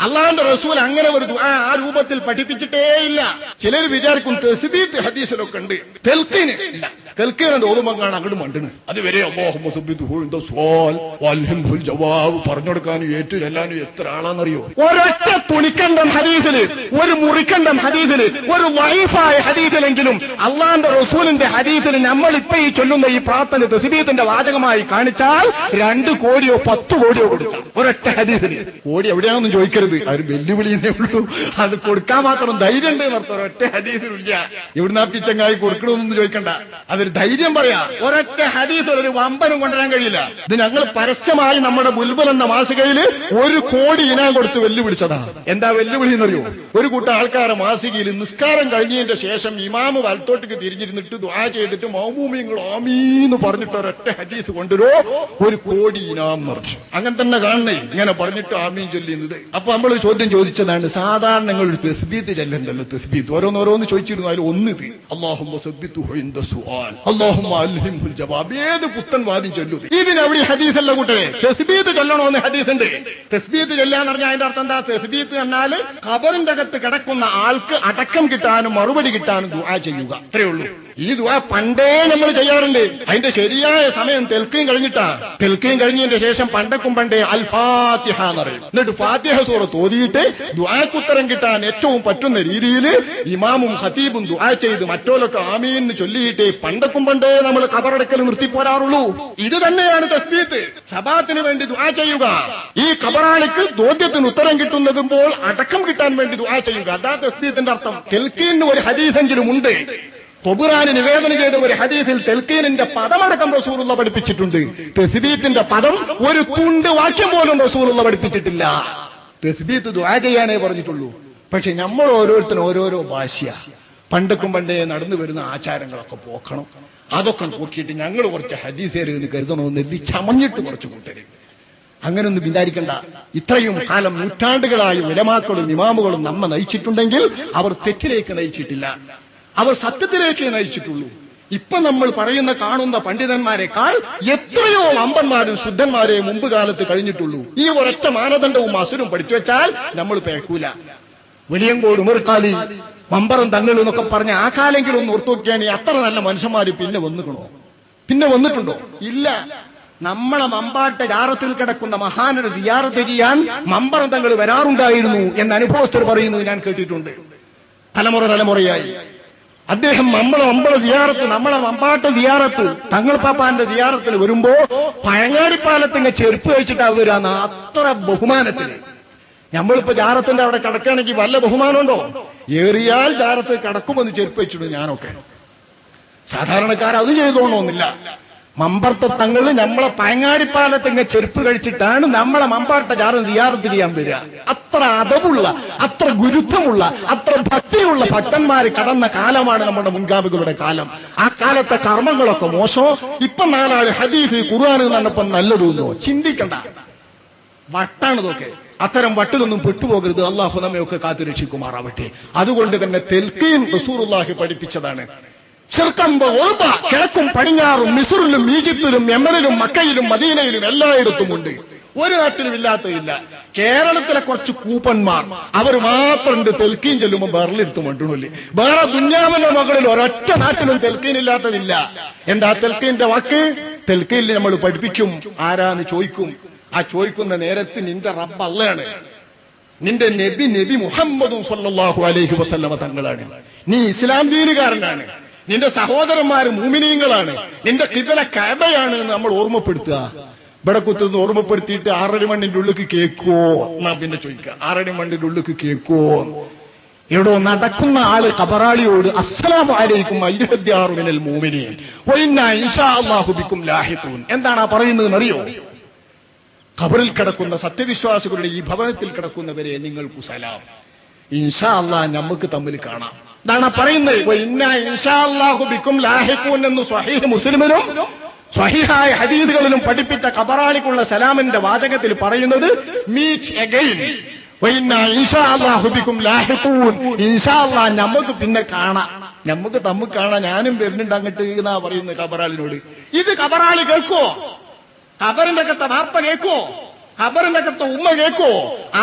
അള്ളാഹുന്റെ റസൂൽ അങ്ങനെ ഒരു ദുആ ആ രൂപത്തിൽ പഠിപ്പിച്ചിട്ടേയില്ല. ചിലർ വിചാരിക്കും തസ്ബീത്ത് ഹദീസിലൊക്കെ ഉണ്ട്, തെൽക്കീന് ഇല്ല. തെൽക്കീനെ ഓതുമ്പോൾ കാണാൻ അങ്ങോട്ട് മണ്ടണ്. അതുവരെ അല്ലാഹുമ്മ സബ്ബിത്ഹു ഇൻദ സുആൽ വൽഹിംഹുൽ ജവാബ് പറഞ്ഞെടുക്കാനും ഏറ്റു ചെല്ലാനും എത്ര ആളാണെന്നറിയോ? ഒരൊറ്റ തുണിക്കണ്ടം ഹദീസില്, ഒരു മുറിക്കണ്ടം ഹദീസില്, ഒരു വൈഫായ ഹദീസിലെങ്കിലും അള്ളാഹുന്റെ റസൂലിന്റെ ഹദീസിൽ നമ്മൾ ഇപ്പൊ ഈ ചൊല്ലുന്ന ഈ പ്രാർത്ഥന തസ്ബീത്തിന്റെ വാചകമായി കാണിച്ചാൽ 2 കോടിയോ 10 കോടിയോ കൊടുക്കാം ഒരൊറ്റ ഹദീസിന്. കോടി എവിടെയാണെന്ന് ചോദിക്കരുത്, അത് വെല്ലുവിളിയേ ഉള്ളൂ. അത് കൊടുക്കാൻ മാത്രം ധൈര്യം ഉണ്ട് എന്നർത്ഥം. ഒരൊറ്റ ഹദീസിനില്ല. എവിടുന്നാ പിച്ചങ്ങായി കൊടുക്കണമെന്നൊന്നും ചോദിക്കണ്ട, അതൊരു ധൈര്യം പറയാ. ഒരൊറ്റ ഹദീസ് ഒരു വമ്പനും കൊണ്ടുവരാൻ കഴിയില്ല. ഇത് ഞങ്ങൾ പരസ്യമായി നമ്മുടെ ബുൽബുൽ എന്ന മാസികയിൽ 1 കോടി ഇനാം കൊടുത്ത് വെല്ലുവിളിച്ചതാണ്. എന്താ വെല്ലുവിളി എന്നറിയോ? ഒരു കൂട്ടം ആൾക്കാരെ മാസികയിൽ നിസ്കാരം കഴിഞ്ഞതിന്റെ ശേഷം ഇമാമ് വലത്തോട്ടേക്ക് തിരിഞ്ഞിരുന്നിട്ട് ദുആ ചെയ്തിട്ട് മൗമൂമിങ്ങൾ ആമീന്ന് പറഞ്ഞിട്ട് ഒരൊറ്റ ഹദീസ് കൊണ്ടുവരോ 1 കോടി ഇനാം നിറച്ചു. അങ്ങനെ തന്നെ കാണണേ, ഇങ്ങനെ പറഞ്ഞിട്ട് ആമീൻ ചൊല്ലുന്നത്. അപ്പൊ നമ്മൾ ചോദ്യം ചോദിച്ചതാണ്, സാധാരണ നിങ്ങൾ ഒരു തസ്ബീത്ത് ചെല്ലണ്ടല്ലോ, തസ്ബീത്ത് ഓരോന്നോരോന്ന് ചോദിച്ചിരുന്നു. അതിൽ ഒന്നിത് അല്ലാഹുമ്മ സബ്ബിത്ഹു ഇൻദ സുആൽ അല്ലാഹുമ്മ അൽഹിംഹുൽ ജവാബ്. ഏത് പുത്തൻ വാദം ചൊല്ലുന്നത്? ഇതിനവിടെ ഹദീസല്ല കൂട്ടരെ. തസ്ബീത്ത് ചൊല്ലണോന്ന് ഹദീസ് ഉണ്ട്. തസ്ബീത്ത് ചൊല്ലാന്ന് പറഞ്ഞാൽ അതിന്റെ അർത്ഥം എന്താ? തസ്ബീത്ത് എന്നാൽ ഖബറിന്റെ അകത്ത് കിടക്കുന്ന ആൾക്ക് അടക്കം കിട്ടാനും മറുപടി കിട്ടാനും ദുആ ചെയ്യുക, അത്രേ ഉള്ളൂ. ഈ ദുആ പണ്ടേ നമ്മൾ ചെയ്യാറുണ്ട്. അതിന്റെ ശരിയായ സമയം തെൽക്കീൻ കഴിഞ്ഞിട്ടാ. തെൽക്കീൻ കഴിഞ്ഞതിന്റെ ശേഷം പണ്ടക്കും പണ്ടേ അൽ ഫാത്തിഹ എന്നറിയും. എന്നിട്ട് ഫാത്തിഹ സൂറത്ത് ഓതിയിട്ട് ദുആക്കുത്തരം കിട്ടാൻ ഏറ്റവും പറ്റുന്ന രീതിയിൽ ഇമാമും ഖതീബും ദുആ ചെയ്ത് മറ്റോലൊക്കെ ആമീൻ ചൊല്ലിയിട്ട് പണ്ടക്കും പണ്ടേ നമ്മൾ ഖബറടക്കൽ നിർത്തിപ്പോരാറുള്ളൂ. ഇത് തന്നെയാണ് തസ്ബീത്ത്. സബാത്തിന് വേണ്ടി ദുആ ചെയ്യുക, ഈ ഖബറാളിക്ക് ചോദ്യത്തിന് ഉത്തരം കിട്ടുന്നതുമ്പോൾ അടക്കം കിട്ടാൻ വേണ്ടി ദുആ ചെയ്യുക, അതാ തസ്ബീത്തിന്റെ അർത്ഥം. തെൽക്കീന് ഒരു ഹദീസെങ്കിലും ഉണ്ട്. ഖുർആന് നിവേദനം ചെയ്ത ഒരു ഹദീസിൽ തെൽക്കീനിന്റെ പദമടക്കം റസൂലുള്ള പഠിപ്പിച്ചിട്ടുണ്ട്. തസ്ബീത്തിന്റെ പദം ഒരു തുണ്ട് വാക്യം പോലും റസൂലുള്ള പഠിപ്പിച്ചിട്ടില്ല. തസ്ബീത്ത് ദുആ ചെയ്യാനേ പറഞ്ഞിട്ടുള്ളൂ. പക്ഷെ നമ്മൾ ഓരോരുത്തരും ഓരോരോ ഭാഷയാ. പണ്ടക്കും പണ്ടേ നടന്നു വരുന്ന ആചാരങ്ങളൊക്കെ പോക്കണം. അതൊക്കെ നോക്കിയിട്ട് ഞങ്ങൾ കുറച്ച് ഹദീസേരെന്ന് കരുതണമെന്ന് ചമഞ്ഞിട്ട് കുറച്ച് കൂട്ടരുത്. അങ്ങനൊന്നും വിചാരിക്കണ്ട. ഇത്രയും കാലം നൂറ്റാണ്ടുകളായി ഉലമാക്കളും ഇമാമുകളും നമ്മെ നയിച്ചിട്ടുണ്ടെങ്കിൽ അവർ തെറ്റിലേക്ക് നയിച്ചിട്ടില്ല, അവർ സത്യത്തിലേക്ക് നയിച്ചിട്ടുള്ളൂ. ഇപ്പൊ നമ്മൾ പറയുന്ന കാണുന്ന പണ്ഡിതന്മാരെക്കാൾ എത്രയോ വമ്പന്മാരും ശുദ്ധന്മാരെ മുമ്പ് കാലത്ത് കഴിഞ്ഞിട്ടുള്ളൂ. ഈ ഒരൊറ്റ മാനദണ്ഡവും അസുരും പഠിച്ചു വെച്ചാൽ നമ്മൾ പേക്കൂല. വെളിയങ്കോട് ഉമർക്കാലി മമ്പറം തങ്ങൾ എന്നൊക്കെ പറഞ്ഞ ആ കാലെങ്കിലും ഒന്ന് ഓർത്തുനോക്കിയാണ് അത്ര നല്ല മനുഷ്യന്മാര് പിന്നെ വന്നിട്ടുണ്ടോ? ഇല്ല. നമ്മളെ മമ്പാട്ട ജാറത്തിൽ കിടക്കുന്ന മഹാനരെ സിയാറത്ത് ചെയ്യാൻ മമ്പറം തങ്ങൾ വരാറുണ്ടായിരുന്നു എന്ന് അനുഭവസ്ഥർ പറയുന്നത് ഞാൻ കേട്ടിട്ടുണ്ട്. തലമുറയായി അദ്ദേഹം നമ്മളെ സിയാറത്ത്, നമ്മളെ മമ്പാട്ട സിയാറത്ത്, തങ്ങൾ പാപ്പാന്റെ സിയാറത്തിൽ വരുമ്പോ പഴങ്ങാടിപ്പാലത്തിങ്ങ ചെരുപ്പ് വെച്ചിട്ടാ വരാന്ന്, അത്ര ബഹുമാനത്തിന്. നമ്മളിപ്പോ ജാറത്തിന്റെ അവിടെ കിടക്കുകയാണെങ്കിൽ വല്ല ബഹുമാനമുണ്ടോ? ഏറിയാൽ ജാറത്ത് കിടക്കുമെന്ന് ചെരുപ്പ് വെച്ചിട്ടു. ഞാനൊക്കെ സാധാരണക്കാർ അത് ചെയ്തോണമെന്നില്ല. മമ്പർത്ത തങ്ങൾ നമ്മളെ പയങ്ങാടിപ്പാലത്തിങ്ങ ചെരുപ്പ് കഴിച്ചിട്ടാണ് നമ്മളെ മമ്പാട്ട ജാറം സിയാറത്ത് ചെയ്യാൻ വരിക. അത്ര അതവുള്ള, അത്ര ഗുരുത്വമുള്ള, അത്ര ഭക്തിയുള്ള ഭക്തന്മാര് കടന്ന കാലമാണ് നമ്മുടെ മുൻഗാമികളുടെ കാലം. ആ കാലത്തെ കർമ്മങ്ങളൊക്കെ മോശം. ഇപ്പൊ 4 ഹദീസ് ഖുർആൻ എന്നപ്പം നല്ലതൊന്നോ ചിന്തിക്കണ്ട. വട്ടാണിതൊക്കെ. അത്തരം വട്ടിലൊന്നും പെട്ടുപോകരുത്. അള്ളാഹു നമ്മയൊക്കെ കാത്തുരക്ഷിക്കുമാറാവട്ടെ. അതുകൊണ്ട് തന്നെ തെൽക്കീൻ റസൂലുള്ളാഹി പഠിപ്പിച്ചതാണ്. കിഴക്കും പടിഞ്ഞാറും മിസ്റിലും ഈജിപ്തിലും യമനിലും മക്കയിലും മദീനയിലും എല്ലായിടത്തുമുണ്ട്. ഒരു നാട്ടിലും ഇല്ലാത്തതില്ല. കേരളത്തിലെ കുറച്ച് കൂപ്പന്മാർ അവർ മാത്രമുണ്ട് തെൽക്കീൻ ചെല്ലുമ്പോൾ ബെറലെടുത്ത് മണ്ടുന്നില്ലേ. വേറെ ദുന്യാവിന്റെ മകളിൽ ഒരൊറ്റ നാട്ടിലും തെൽക്കീൻ ഇല്ലാത്തതില്ല. എന്താ തെൽക്കീന്റെ വാക്ക്? തെൽക്കീനിൽ നമ്മൾ പഠിപ്പിക്കും. ആരാന്ന് ചോദിക്കും. ആ ചോദിക്കുന്ന നേരത്ത് നിന്റെ റബ്ബ് അള്ളയാണ്, നിന്റെ നബി മുഹമ്മദും സ്വല്ലല്ലാഹു അലൈഹി വസല്ലമ തങ്ങളാണ്, നീ ഇസ്ലാം ദീനുകാരനാണ്, നിന്റെ സഹോദരന്മാര് മുഅ്മിനീങ്ങളാണ്, നിന്റെ ഖിബല കഅബയാണ് എന്ന് നമ്മൾ ഓർമ്മപ്പെടുത്തുക. ഇവിടെ കുത്തുനിന്ന് ഓർമ്മപ്പെടുത്തിയിട്ട് 6 മണിന്റെ ഉള്ളിലേക്ക് കേൾക്കോ എന്നാ പിന്നെ ചോദിക്കുക. 6 മണിന്റെ ഉള്ളിലേക്ക് കേൾക്കോ? എവിടോ നടക്കുന്ന ആള് ഖബറാളിയോട് അസ്സലാമു അലൈക്കും അയ്യുഹദ്ദിയാറു മിനൽ മുഅ്മിനീൻ വ ഇന്നാ ഇൻഷാ അല്ലാഹു ബിക്കും ലാഹിഖൂൻ. എന്താണ് പറയുന്നതെന്ന് അറിയോ? ഖബറിൽ കിടക്കുന്ന സത്യവിശ്വാസികളുടെ ഈ ഭവനത്തിൽ കിടക്കുന്നവരെ നിങ്ങൾക്ക് സലാം, ഇൻഷാ അല്ലാഹ് നമുക്ക് തമ്മിൽ കാണാം. ഇതാണ് പറയുന്നത്. ഇന്നാ ഇൻഷാ അല്ലാഹു ബിക്കും ലാഹിഖൂൻ എന്ന് സ്വഹീഹ് മുസ്ലിമിലും സ്വഹീഹായ ഹദീസുകളിലും പഠിപ്പിച്ച ഖബറാളിക്കുള്ള സലാമിന്റെ വാചകത്തിൽ പറയുന്നത് മീറ്റ് അഗൈൻ വഇന്നാ ഇൻഷാ അല്ലാഹു ബിക്കും ലാഹിഖൂൻ. ഇൻഷാ അല്ലാഹ് നമുക്ക് പിന്നെ കാണാം, നമുക്ക് തമ്മിൽ കാണാം, ഞാനും വരുന്നുണ്ട് അങ്ങോട്ട് എന്നാ പറയുന്നത് ഖബറാളിനോട്. ഇത് ഖബറാളി കേൾക്കോ? ഖബറിന്റെ അകത്തെ വാപ്പ കേൾക്കോ? ഖബറിനകത്ത് ഉമ്മ കേൾക്കോ?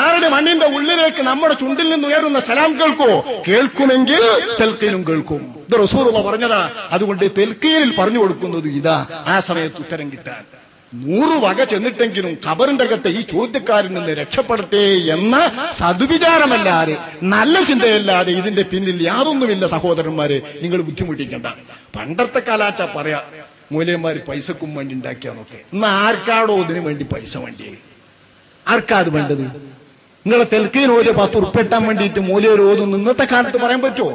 ആരുടെ മണ്ണിന്റെ ഉള്ളിലേക്ക് നമ്മുടെ ചുണ്ടിൽ നിന്ന് ഉയരുന്ന സലാം കേൾക്കോ? കേൾക്കുമെങ്കിൽ തെൽക്കീനും കേൾക്കും. ഇത് റസൂലുള്ള പറഞ്ഞതാ. അതുകൊണ്ട് തെൽക്കീനിൽ പറഞ്ഞു കൊടുക്കുന്നത് ഇതാ, ആ സമയത്ത് ഉത്തരം കിട്ടാൻ 100 വക ചെന്നിട്ടെങ്കിലും ഖബറിന്റെ അകത്ത് ഈ ചോദ്യക്കാരിൽ നിന്ന് രക്ഷപ്പെടട്ടെ എന്ന സദ്വിചാരമല്ലാതെ, നല്ല ചിന്തയല്ലാതെ ഇതിന്റെ പിന്നിൽ യാതൊന്നുമില്ല. സഹോദരന്മാരെ, നിങ്ങൾ ബുദ്ധിമുട്ടിക്കണ്ട. പണ്ടത്തെ കാലാച്ച പറയാ, മൂല്യന്മാര് പൈസക്കും വേണ്ടി ഉണ്ടാക്കിയാന്നൊക്കെ. ഇന്ന് ആർക്കാടോ ഇതിനു വേണ്ടി പൈസ വേണ്ടി? ആർക്കാ അത് വേണ്ടത്? നിങ്ങളെ തെൽക്കീനോര് 10 ഉറുപ്പിട്ടാൻ വേണ്ടിയിട്ട് മൂല്യർ ഓതുന്നു ഇന്നത്തെ കാലത്ത് പറയാൻ പറ്റുമോ?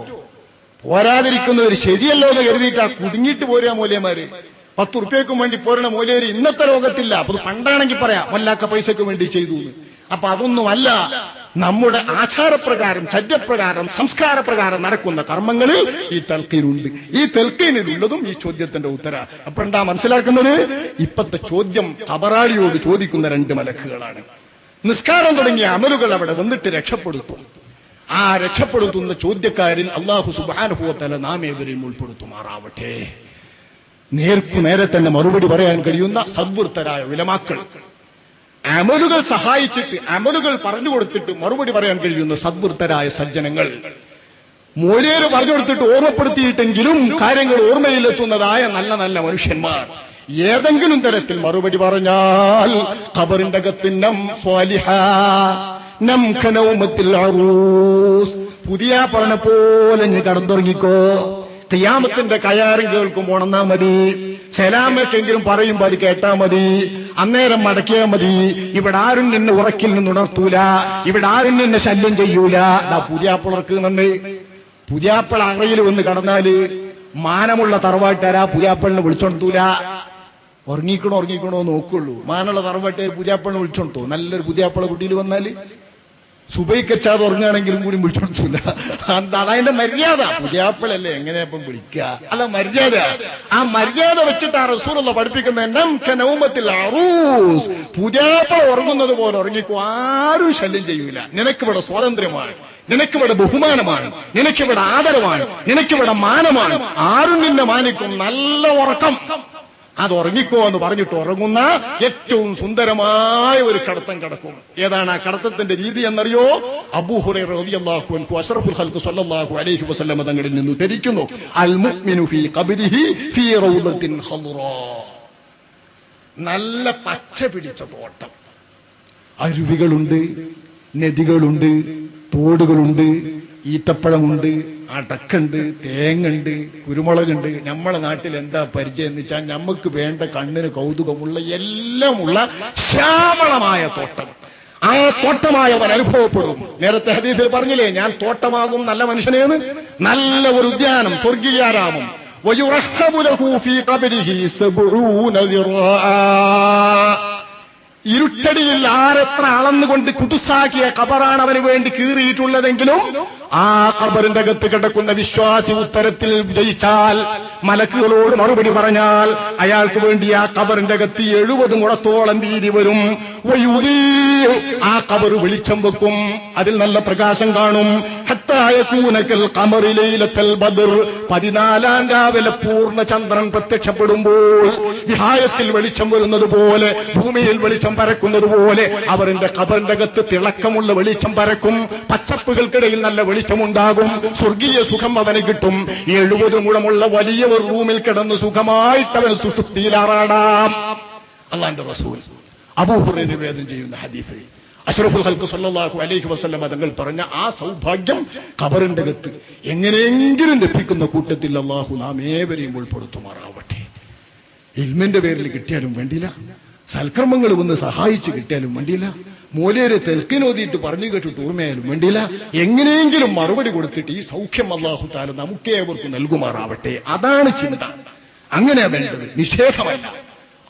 പോരാതിരിക്കുന്നവർ ശരിയല്ലോ എന്ന് കരുതിയിട്ടാ കുടുങ്ങിയിട്ട് പോരുക മൂല്യന്മാര്. 10 ഉറുപ്പ്യക്കും വേണ്ടി പോരണ മൂല്യര് ഇന്നത്തെ ലോകത്തില്ല. അപ്പൊ പണ്ടാണെങ്കിൽ പറയാം വല്ലാക്ക പൈസക്ക് വേണ്ടി ചെയ്തു. അപ്പൊ അതൊന്നുമല്ല. നമ്മുടെ ആചാരപ്രകാരം, ചര്യപ്രകാരം, സംസ്കാരപ്രകാരം നടക്കുന്ന കർമ്മങ്ങളിൽ ഈ തെൽക്കീനുണ്ട്. ഈ തെൽക്കീനിലുള്ളതും ഈ ചോദ്യത്തിന്റെ ഉത്തര. അപ്പൊ എന്താ മനസ്സിലാക്കുന്നത്? ഇപ്പത്തെ ചോദ്യം ഖബറാളിയോട് ചോദിക്കുന്ന 2 മലക്കുകളാണ്. നിസ്കാരം തുടങ്ങിയ അമലുകൾ അവിടെ വന്നിട്ട് രക്ഷപ്പെടുത്തും. ആ രക്ഷപ്പെടുത്തുന്ന ചോദ്യക്കാരിൽ അല്ലാഹു സുബ്ഹാനഹു വ തആല നാം ഏവരെയും ഉൾപ്പെടുത്തുമാറാവട്ടെ. നേരെ തന്നെ മറുപടി പറയാൻ കഴിയുന്ന സദ്വൃത്തരായ ഉലമാക്കൾ, അമലുകൾ സഹായിച്ചിട്ട്, അമലുകൾ പറഞ്ഞു കൊടുത്തിട്ട് മറുപടി പറയാൻ കഴിയുന്ന സദ്വൃത്തരായ സജ്ജനങ്ങൾ, മൂല്യര് പറഞ്ഞു കൊടുത്തിട്ട് ഓർമ്മപ്പെടുത്തിയിട്ടെങ്കിലും കാര്യങ്ങൾ ഓർമ്മയിലെത്തുന്നതായ നല്ല നല്ല മനുഷ്യന്മാർ ഏതെങ്കിലും തരത്തിൽ മറുപടി പറഞ്ഞാൽ ഖബറിന്റെ അകത്തിന്നം സ്വാലിഹ നം ഖനൗമത്തിൽ അറൂസ്, പുതിയ പറഞ്ഞ പോലെ നീ കടന്നുറങ്ങിക്കോ. ഖിയാമത്തിന്റെ കയാറി കേൾക്കുമ്പോൾ ഉണർന്നാ മതി. സലാമക്കെങ്കിലും പറയുമ്പോ അത് കേട്ടാ മതി. അന്നേരം മടക്കിയാ മതി. ഇവിടെ ആരും നിന്നെ ഉറക്കിൽ നിന്ന് ഉണർത്തൂല. ഇവിടെ ആരും നിന്നെ ശല്യം ചെയ്യൂല. പുതിയാപ്പിളർക്ക് നിന്ന് പുതിയാപ്പിള അറയിൽ വന്ന് കടന്നാല് മാനമുള്ള തറവാട്ടുകാരാ പുതിയാപ്പിളിനെ വിളിച്ചോണ്ടൂല. ഉറങ്ങിക്കണോ നോക്കുള്ളൂ. മാനുള്ള തറവാട്ടുകാർ പുതിയാപ്പിളിനെ വിളിച്ചോണ്ടോ? നല്ലൊരു പുതിയാപ്പിള കുട്ടിയിൽ വന്നാല് സുബൈക്കച്ചാതെ ഉറങ്ങുകയാണെങ്കിലും കൂടി വിളിച്ചോണ്ടില്ല. അതതിന്റെ മര്യാദ. പുതിയാപ്പിളല്ലേ എങ്ങനെയപ്പം വിളിക്കുക? അല്ല, മര്യാദ. ആ മര്യാദ വെച്ചിട്ട് ആ റസൂലുള്ള പഠിപ്പിക്കുന്ന അറൂസ്, പുതിയാപ്പിള ഉറങ്ങുന്നത് പോലെ ഉറങ്ങിക്കോ. ആരും ശല്യം ചെയ്യൂല. നിനക്കിവിടെ സ്വാതന്ത്ര്യമാണ്, നിനക്കിവിടെ ബഹുമാനമാണ്, നിനക്കിവിടെ ആദരവാണ്, നിനക്കിവിടെ മാനമാണ്. ആരും നിന്നെ മാനിക്കും. നല്ല ഉറക്കം. അത് ഉറങ്ങിക്കോ എന്ന് പറഞ്ഞിട്ട് ഉറങ്ങുന്ന ഏറ്റവും സുന്ദരമായ ഒരു കടത്തം കിടക്കും. ഏതാണ് ആ കടത്തത്തിന്റെ രീതി എന്നറിയോ? അബൂ ഹുറൈറ റളിയല്ലാഹു അൻഹു അശ്റഫുൽ ഖൽഖ് സ്വല്ലല്ലാഹു അലൈഹി വസല്ലം തങ്ങളിൽ നിന്ന് ഉദ്ധരിക്കുന്നു, അൽ മുഅ്മിനു ഫീ ഖബ്രിഹി ഫീ റൗളത്തിൻ ഖദ്റാ. നല്ല പച്ച പിടിച്ച തോട്ടം, അരുവികളുണ്ട്, നദികളുണ്ട്, തോടുകളുണ്ട്, ഈത്തപ്പഴമുണ്ട്, അടക്കുണ്ട്, തേങ്ങുണ്ട്, കുരുമുളകുണ്ട്. നമ്മളെ നാട്ടിൽ എന്താ പരിചയം എന്ന് വെച്ചാൽ നമുക്ക് വേണ്ട കണ്ണിന് കൗതുകമുള്ള എല്ലാമുള്ള ശ്യാമളമായ തോട്ടം. ആ തോട്ടമായവൻ അനുഭവപ്പെടും. നേരത്തെ ഹദീസിൽ പറഞ്ഞില്ലേ, ഞാൻ തോട്ടമാകും നല്ല മനുഷ്യനേന്ന്. നല്ല ഒരു ഉദ്യാനം, സ്വർഗീയാരാമം. വയുറഹബു ലഹു ഫീ ഖബ്രിഹി 70 ദിറാഅ. ഇരുട്ടടിയിൽ ആരെത്ര അളന്നുകൊണ്ട് കുതുസാക്കിയ ഖബറാണ് അവന് വേണ്ടി കീറിയിട്ടുള്ളതെങ്കിലും ആ ഖബറിന്റെ അകത്ത് കിടക്കുന്ന വിശ്വാസി ഉത്തരത്തിൽ ജയിച്ചാൽ, മലക്കുകളോട് മറുപടി പറഞ്ഞാൽ, അയാൾക്ക് വേണ്ടി ആ ഖബറിന്റെ അകത്ത് 70 മുഴത്തോളം വീതി വരും. ആ ഖബർ വെളിച്ചം വെക്കും, അതിൽ നല്ല പ്രകാശം കാണും. ഹത്താ യകൂനകൽ ഖമറി ലൈലത്തുൽ ബദർ, 14 രാവിലെ പൂർണ്ണ ചന്ദ്രൻ പ്രത്യക്ഷപ്പെടുമ്പോൾ വിഹായസിൽ വെളിച്ചം വരുന്നത് പോലെ, ഭൂമിയിൽ വെളിച്ചം പരക്കുന്നത് പോലെ അവരുടെ ഖബറിന്റെ അകത്ത് തിളക്കമുള്ള വെളിച്ചം പരക്കും. പച്ചപ്പുകൾക്കിടയിൽ നല്ല വെളിച്ചമുണ്ടാകും. സ്വർഗീയ സുഖം അവന് കിട്ടും. 70 മുഴമുള്ള വലിയ ഒരു റൂമിൽ കിടന്ന് സുഖമായിട്ട് അവൻ സുഷുപ്തിയിലാറാടാം. അല്ലാഹുവിന്റെ റസൂൽ അബൂ ഹുറൈറ നിവേദനം ചെയ്യുന്ന ഹദീസ്, അഷ്റഫുൽ ഖൽഖ് സ്വല്ലല്ലാഹു അലൈഹി വസല്ലം തങ്ങൾ പറഞ്ഞ ആ സൗഭാഗ്യം ഖബറിന്റെ അകത്ത് എങ്ങനെയെങ്കിലും ലഭിക്കുന്ന കൂട്ടത്തിൽ അല്ലാഹു നാം ഏവരെയും ഉൾപ്പെടുത്തുമാറാവട്ടെ. ഇൽമിന്റെ പേരിൽ കിട്ടിയാലും വേണ്ടില്ല, സൽക്കർമ്മങ്ങൾ വന്ന് സഹായിച്ച് കിട്ടിയാലും വേണ്ടിയില്ല, മൂലരെ തെൽക്കിനോദിയിട്ട് പറഞ്ഞു കേട്ടിട്ട് ഓർമ്മയായാലും വേണ്ടിയില്ല, എങ്ങനെയെങ്കിലും മറുപടി കൊടുത്തിട്ട് ഈ സൗഖ്യം അല്ലാഹു തആല നമുക്കേവർക്കും നൽകുമാറാവട്ടെ. അതാണ് ചിന്ത. അങ്ങനെയാ വേണ്ടത്, നിഷേധമല്ല.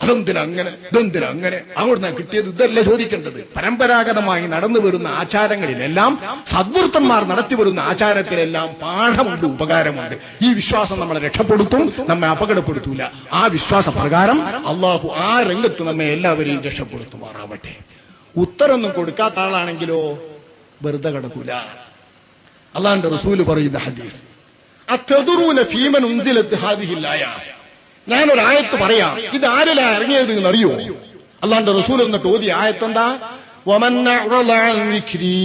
അതെന്തിനങ്ങനെ, ഇതെന്തിനങ്ങനെ, അവിടുന്ന് കിട്ടിയത് ഇതല്ല ചോദിക്കേണ്ടത്. പരമ്പരാഗതമായി നടന്നു വരുന്ന ആചാരങ്ങളിലെല്ലാം, സദ്വൃത്തന്മാർ നടത്തി വരുന്ന ആചാരത്തിലെല്ലാം പാഠമുണ്ട്, ഉപകാരമുണ്ട്. ഈ വിശ്വാസം നമ്മളെ രക്ഷപ്പെടുത്തും, നമ്മെ അപകടപ്പെടുത്തൂല. ആ വിശ്വാസ പ്രകാരം അള്ളാഹു ആ രംഗത്ത് നമ്മെ എല്ലാവരെയും രക്ഷപ്പെടുത്തുമാറാവട്ടെ. ഉത്തരൊന്നും കൊടുക്കാത്ത ആളാണെങ്കിലോ വെറുതെ കിടക്കൂല. അല്ലാഹുവിന്റെ റസൂല് പറയുന്ന ഹദീസ്, അത്തദറൂന ഫീമൻ ഉൻസിലത് ഹാദിഹിൽ ആയ. ഞാനൊരായത്ത് പറയാം, ഇത് ആരിലാ ഇറങ്ങിയത് എന്നറിയോ? അല്ലാഹുവിന്റെ റസൂൽ എന്നിട്ട് ഓതി ആയത്തെന്താ? വമൻ അഅറള അൻ ദിക്രി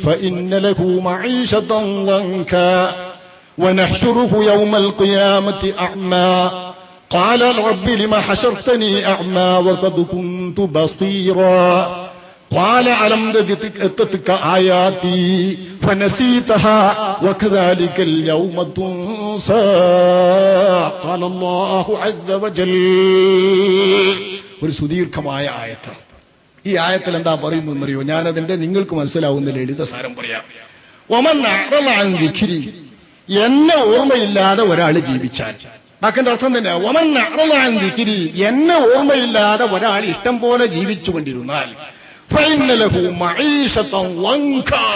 ഫഇന്ന ലഹു മഈശതൻ ദൻകാ വനഹ്ശുറുഹു യൗമൽ ഖിയാമത്തി അഅ്മാ ഖാല റബ്ബി ലിമ ഹശർതനി അഅ്മാ വഖദ് കുന്തു ബസീറാ ഖാല അലം തജിദ്ക ആയാതി ഫനസീതഹാ വകദാലികൽ യൗമ തുൻസാ ഖാല അല്ലാഹു അസ്സ വജൽ. ഒരു സുദീർഘമായ ആയത്ത്. ഈ ആയത്തിൽ എന്താ പറയുന്നറിയോ? ഞാനതിന്റെ നിങ്ങൾക്ക് മനസ്സിലാവുന്ന ലളിതസാരം പറയാം. വമൻ അഅറള അൻ ദിക്രി, എന്നെ ഓർമ്മയില്ലാതെ ഒരാൾ ജീവിച്ചാൽ, വാക്കിന്റെ അർത്ഥം തന്നെ വമൻ അഅറള അൻ ദിക്രി, എന്നെ ഓർമ്മയില്ലാതെ ഒരാൾ ഇഷ്ടം പോലെ ജീവിച്ചുകൊണ്ടിരുന്നാൽ ഫഇന്ന ലഹു മഈശതൻ വൻകാ,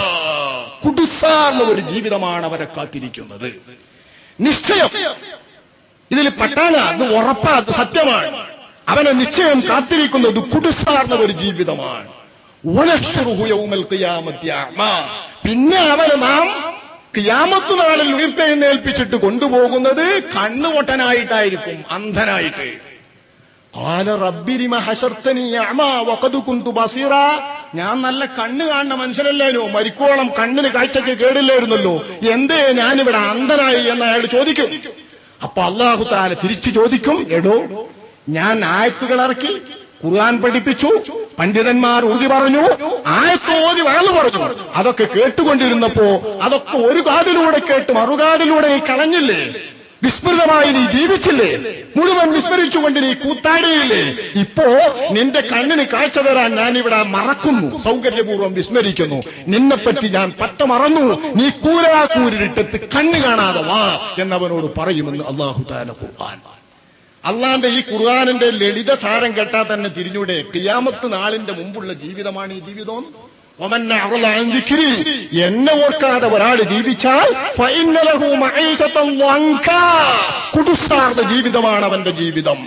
കുടുസാർന്ന ഒരു ജീവിതമാണ് അവരെ കാത്തിരിക്കുന്നത്. നിശ്ചയം ഇതിൽ പട്ടാണ്, അത് ഉറപ്പാ, അത് സത്യമാണ്. അവനെ നിശ്ചയം കാത്തിരിക്കുന്നത് കുടുസാർന്ന ഒരു ജീവിതമാണ്. വനഹ്ശുറുഹു യൗമൽ ഖിയാമത്തി അഅ്മാ, പിന്നെ അവനെ നാം ഖിയാമത്ത് നാളിൽ ഉയർത്തെഴുന്നേൽപ്പിച്ചിട്ട് കൊണ്ടുപോകുന്നത് കണ്ണുപൊട്ടനായിട്ടായിരിക്കും, അന്ധനായിട്ട്. ഖാല റബ്ബി ലിമ ഹശർതനി അഅ്മാ വഖദ് കുന്തു ബസീറാ, ഞാൻ നല്ല കണ്ണ് കാണുന്ന മനുഷ്യനല്ലേനോ, മരിക്കോളം കണ്ണിന് കാഴ്ചക്ക് കേടില്ലായിരുന്നല്ലോ, എന്തേ ഞാനിവിടെ അന്ധനായി എന്ന് അയാൾ ചോദിക്കും. അപ്പൊ അല്ലാഹു തആല തിരിച്ചു ചോദിക്കും, എടോ ഞാൻ ആയത്തുകൾ ഇറക്കി, ഖുർആൻ പഠിപ്പിച്ചു, പണ്ഡിതന്മാർ ഊതി പറഞ്ഞു, ആയത്ത് ഓതി വഴന്നു പറഞ്ഞു, അതൊക്കെ കേട്ടുകൊണ്ടിരുന്നപ്പോ അതൊക്കെ ഒരു കാതിലൂടെ കേട്ട് മറുകാതിലൂടെ നീ കളഞ്ഞില്ലേ? വിസ്മൃതമായി നീ ജീവിച്ചില്ലേ? മുഴുവൻ വിസ്മരിച്ചുകൊണ്ട് നീ കൂത്താടിയില്ലേ? ഇപ്പോ നിന്റെ കണ്ണിന് കാഴ്ച തരാൻ ഞാനിവിടെ മറക്കുന്നു, സൗകര്യപൂർവ്വം വിസ്മരിക്കുന്നു. നിന്നെപ്പറ്റി ഞാൻ പറ്റ മറന്നു, നീ കൂരാക്കൂരിട്ടത്ത് കണ്ണ് കാണാതെ വാ എന്നവനോട് പറയുമെന്ന് അല്ലാഹു തആല ഖുർആൻ. അള്ളാന്റെ ഈ ഖുർആനിന്റെ ലളിത സാരം കേട്ടാൽ തന്നെ തിരിഞ്ഞൂടെ ഖിയാമത്ത് നാളിന്റെ മുമ്പുള്ള ജീവിതമാണ് ഈ ജീവിതം. വമൻ അഅറള അൻ ദിക്രി, എന്നെ ഓർക്കാതെ ഒരാൾ ജീവിച്ചാൽ ഫഇന്ന ലഹു മഈശതൻ വൻകാ, കുടുസാർന്ന ജീവിതമാണ് അവന്റെ ജീവിതം.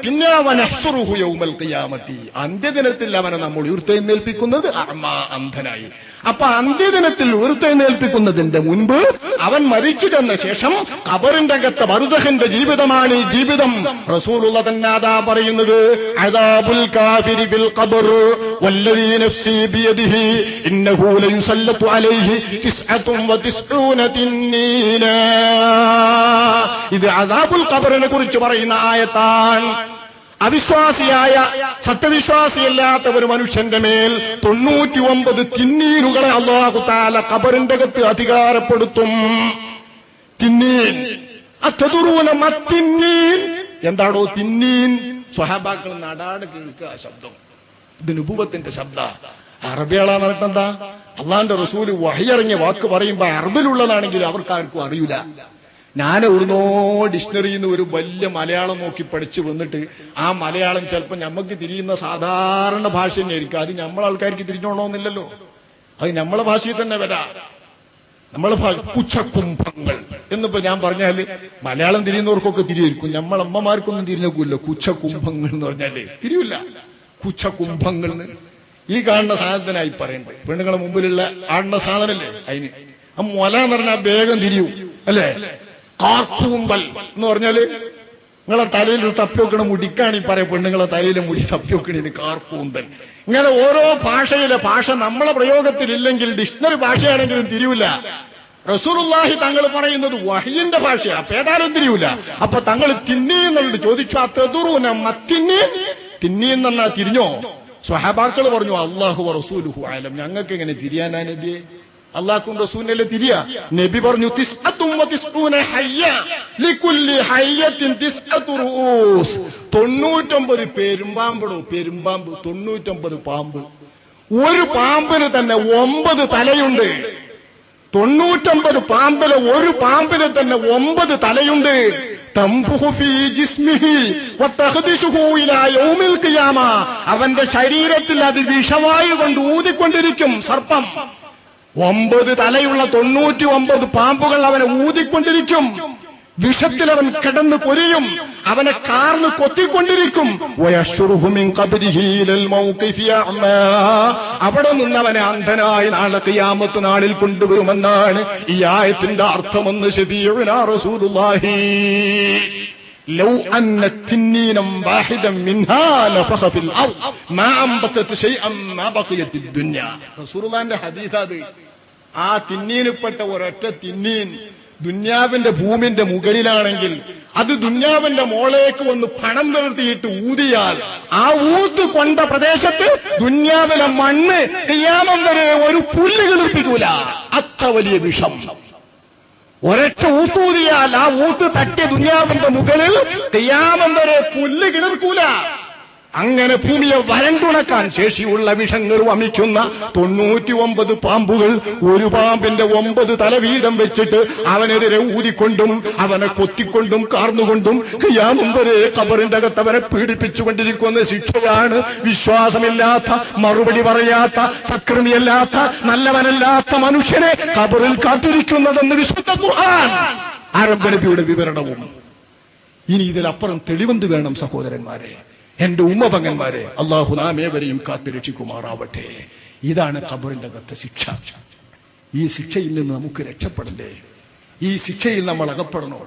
പിന്നെ വനഹ്ശുറുഹു യൗമൽ ഖിയാമത്തി, അന്ത്യദിനത്തിൽ അവനെ നമ്മൾ ഉയർത്തെഴുന്നേൽപ്പിക്കുന്നത് അഅ്മാ, അന്ധനായി. അപ്പൊ അന്ത്യദിനത്തിൽ ഉയർത്തെഴുന്നേൽപ്പിക്കുന്നതിന്റെ മുൻപ് അവൻ മരിച്ചു ചെന്ന ശേഷം ഖബറിന്റെ അകത്തെ ബർസഖിന്റെ ജീവിതമാണ് ഈ ജീവിതം. റസൂലുള്ളാഹി തന്നെ അതാ പറയുന്നത്, അദാബുൽ കാഫിരി ഫിൽ ഖബർ വല്ലദീ നഫ്സി ബിയദിഹി ഇന്നഹു ലയുസല്ലതു അലൈഹി 99 തിന്നീനാ. ഇത് അദാബുൽ ഖബറിനെ കുറിച്ച് പറയുന്ന ആയത്താണ്. അവിശ്വാസിയായ സത്യവിശ്വാസിയല്ലാത്ത ഒരു മനുഷ്യന്റെ മേൽ 99 തിന്നീനുകളെ അല്ലാഹു തആല ഖബറിന്റെ അകത്ത് അധികാരപ്പെടുത്തും. തിന്നീൻ, അത്തദുറൂന മത്തിന്നീൻ, എന്താണോ തിന്നീൻ? സ്വഹാബാക്കൾ നടാട് കേൾക്കുക ശബ്ദം. ഇത് നുബുവത്തിന്റെ ശബ്ദ. അറബികളാന്ന് പറഞ്ഞിട്ടെന്താ? അള്ളാന്റെ റസൂല് വഹയിറങ്ങിയ വാക്ക് പറയുമ്പോ അറബിലുള്ളതാണെങ്കിൽ അവർക്കാർക്കും അറിയില്ല. ഞാൻ എവിടുന്നോ ഡിക്ഷണറിയിൽ നിന്ന് ഒരു വലിയ മലയാളം നോക്കി പഠിച്ചു വന്നിട്ട് ആ മലയാളം ചിലപ്പോൾ ഞമ്മക്ക് തിരിയുന്ന സാധാരണ ഭാഷ തന്നെയായിരിക്കും. അത് നമ്മളെ ആൾക്കാർക്ക് തിരിഞ്ഞോണമെന്നില്ലല്ലോ. അത് നമ്മളെ ഭാഷയിൽ തന്നെ വരാം. നമ്മളെ കുച്ചക്കുംഭങ്ങൾ എന്നിപ്പോ ഞാൻ പറഞ്ഞാല് മലയാളം തിരിയുന്നവർക്കൊക്കെ തിരിയിരിക്കും, നമ്മളമ്മമാർക്കൊന്നും തിരിഞ്ഞേക്കൂല്ല. കുച്ചക്കുംഭങ്ങൾ എന്ന് പറഞ്ഞാല് തിരിയില്ല. കുച്ചക്കുംഭങ്ങൾ ഈ കാണുന്ന സാധനത്തിനായി പറയണ്ടേ. പെണ്ണുങ്ങളെ മുമ്പിലുള്ള ആടുന്ന സാധനല്ലേ അതിന്. ആ മൊല എന്ന് പറഞ്ഞാൽ വേഗം തിരിയൂ അല്ലേ? കാർക്കൂമ്പൽ എന്ന് പറഞ്ഞാല് നിങ്ങളെ തലയിൽ തപ്പിവെക്കണ മുടിക്കാണ് ഈ പറയാം. പെണ്ണുങ്ങളെ തലയിലെ മുടി തപ്പിവെക്കണേന് കാർക്കൂന്തൽ. ഇങ്ങനെ ഓരോ ഭാഷയിലെ ഭാഷ നമ്മളെ പ്രയോഗത്തിലില്ലെങ്കിൽ ഡിക്ഷണറി ഭാഷയാണെങ്കിലും തിരിയൂല. റസൂലുള്ളാഹി തങ്ങൾ പറയുന്നത് വഹയിന്റെ ഭാഷയാ, അപ്പൊ ഏതായാലും തിരിയൂല. അപ്പൊ തങ്ങൾ തിന്നി എന്നുള്ളത് ചോദിച്ചു. ആ തെതുറൂന മത്തിന്നി, തിന്നി എന്നാ തിരിഞ്ഞോ? സ്വഹാബാക്കൾ പറഞ്ഞു അല്ലാഹു റസൂലുഹു അലം, ഞങ്ങൾക്ക് എങ്ങനെ തിരിയാനാ നബിയെ? അല്ലാഹുവിന്റെ റസൂലിനല്ലേ തിരിയാ? നബി പറഞ്ഞു 99 പെരുമ്പാമ്പടോ, പെരുമ്പാമ്പ് 99 പാമ്പ്. ഒരു പാമ്പിന് തന്നെ 9 തലയുണ്ട്. 99 പാമ്പിലെ ഒരു പാമ്പിന് തന്നെ 9 തലയുണ്ട്. അവന്റെ ശരീരത്തിൽ അത് വിഷവായു കൊണ്ട് ഊതിക്കൊണ്ടിരിക്കും. സർപ്പം 9 തലയുള്ള 99 പാമ്പുകൾ അവനെ ഊതിക്കൊണ്ടിരിക്കും. വിഷത്തിൽ അവൻ കിടന്ന് പൊരിയും, അവനെ കാർന്ന് കൊത്തിക്കൊണ്ടിരിക്കും. അവിടെ നിന്ന് അവനെ അന്ധനായി നാളെ ഖിയാമത്ത് നാളിൽ കൊണ്ടുവരുമെന്നാണ് ഈ ആയത്തിന്റെ അർത്ഥമെന്ന് ശഫീഉനാ റസൂലുള്ളാഹി. ലൗ അന്ന തിന്നീനം വാഹിദൻ മിൻഹാ ലഫഖ ഫിൽ അർദ് മാ അംബതത് ശൈഅൻ മാ ബഖിയത്തിദ് ദുനിയ. റസൂലുള്ളാഹിന്റെ ഹദീസ് അത്. ആ തിന്നീനിൽപ്പെട്ട ഒരൊറ്റ തിന്നീൻ ദുന്യാവിന്റെ ഭൂമിന്റെ മുകളിലാണെങ്കിൽ അത് ദുന്യാവിന്റെ മോളേക്ക് ഒന്ന് പണം നിർത്തിയിട്ട് ഊതിയാൽ ആ ഊത്ത് കൊണ്ട പ്രദേശത്ത് ദുന്യാവിലെ മണ്ണ് ഖിയാമം വരെ ഒരു പുല്ല് കിളിർപ്പിക്കൂല. അത്ര വലിയ വിഷം. ഒരൊറ്റ ഊത്തൂതിയാൽ ആ ഊത്ത് തട്ടിയ ദുന്യാവിന്റെ മുകളിൽ ഖിയാമം വരെ പുല്ല് കിളിർക്കൂല. അങ്ങനെ ഭൂമിയെ വരണ്ടുണക്കാൻ ശേഷിയുള്ള വിഷങ്ങൾ വമിക്കുന്ന 99 പാമ്പുകൾ ഒരു പാമ്പിന്റെ 9 തല വീതം വെച്ചിട്ട് അവനെതിരെ ഊതിക്കൊണ്ടും അവനെ കൊത്തിക്കൊണ്ടും കാർന്നുകൊണ്ടും ഖിയാമം വരെ ഖബറിന്റെ അകത്ത് അവനെ പീഡിപ്പിച്ചുകൊണ്ടിരിക്കുന്ന ശിക്ഷയാണ് വിശ്വാസമില്ലാത്ത, മറുപടി പറയാത്ത, സക്രമിയല്ലാത്ത, നല്ലവനല്ലാത്ത മനുഷ്യനെ ഖബറിൽ കാത്തിരിക്കുന്നതെന്ന് വിശുദ്ധ ഖുർആൻ. ആരംഭ നബിയുടെ വിവരണവും. ഇനി ഇതിലപ്പുറം തെളിവെന്ത് വേണം സഹോദരന്മാരെ, എന്റെ ഉമ്മപങ്ങന്മാരെ? അള്ളാഹു നാം ഏവരെയും കാത്തുരക്ഷിക്കുമാറാവട്ടെ. ഇതാണ് ഖബറിന്റെ അകത്തെ ശിക്ഷ. ഈ ശിക്ഷയിൽ നിന്ന് നമുക്ക് രക്ഷപ്പെടണ്ടേ? ഈ ശിക്ഷയിൽ നമ്മൾ അകപ്പെടണോ?